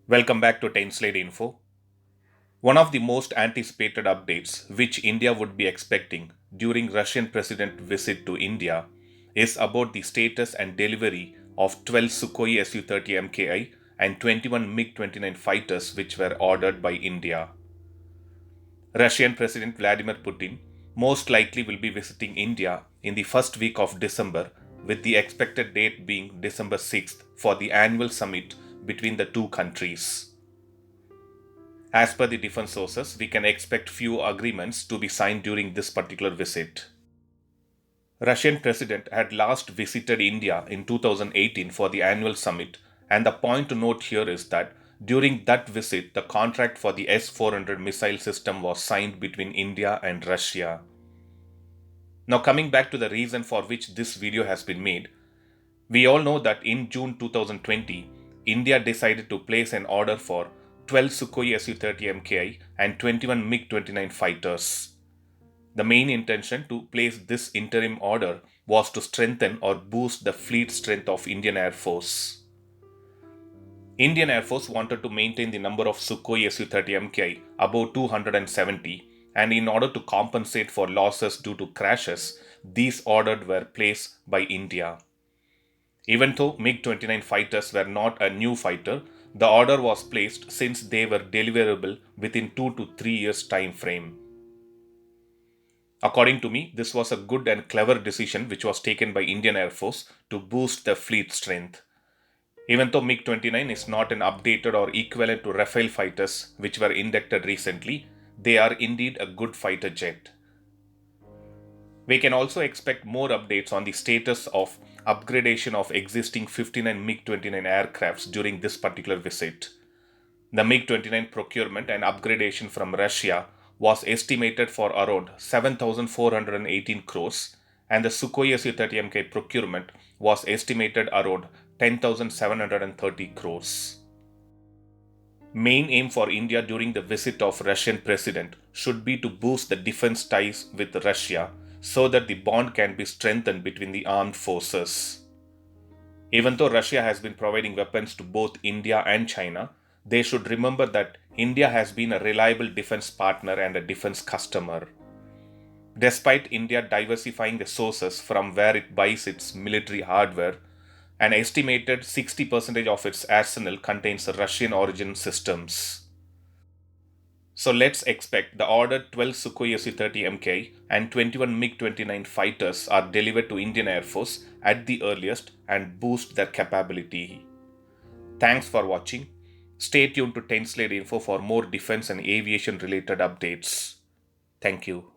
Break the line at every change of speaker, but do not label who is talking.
Welcome back to 10 Slate Info. One of the most anticipated updates which India would be expecting during Russian president visit to India is about the status and delivery of 12 Sukhoi Su-30 MKI and 21 MiG-29 fighters which were ordered by India. Russian President Vladimir Putin most likely will be visiting India in the first week of December, with the expected date being December 6th for the annual summit between the two countries. As per the defense sources, we can expect few agreements to be signed during this particular visit. Russian president had last visited India in 2018 for the annual summit, and the point to note here is that during that visit, the contract for the S-400 missile system was signed between India and Russia. Now, coming back to the reason for which this video has been made, we all know that in June 2020, India decided to place an order for 12 Sukhoi Su-30 MKI and 21 MiG-29 fighters. The main intention to place this interim order was to strengthen or boost the fleet strength of Indian Air Force. Indian Air Force wanted to maintain the number of Sukhoi Su-30 MKI above 270, and in order to compensate for losses due to crashes, these orders were placed by India. Even though MiG-29 fighters were not a new fighter, the order was placed since they were deliverable within 2 to 3 years time frame. According to me, this was a good and clever decision which was taken by Indian Air Force to boost the fleet strength. Even though MiG-29 is not an updated or equivalent to Rafale fighters which were inducted recently, they are indeed a good fighter jet. We can also expect more updates on the status of upgradation of existing 59 MiG-29 aircrafts during this particular visit. The MiG-29 procurement and upgradation from Russia was estimated for around 7,418 crores, and the Sukhoi Su-30 MK procurement was estimated around 10,730 crores. Main aim for India during the visit of Russian president should be to boost the defense ties with Russia so that the bond can be strengthened between the armed forces. Even though Russia has been providing weapons to both India and China, they should remember that India has been a reliable defense partner and a defense customer. Despite India diversifying the sources from where it buys its military hardware, an estimated 60% of its arsenal contains Russian origin systems. So let's expect the ordered 12 Sukhoi Su-30 MK and 21 MiG-29 fighters are delivered to Indian Air Force at the earliest and boost their capability. Thanks for watching. Stay tuned to 10 Slate Info for more defense and aviation related updates. Thank you.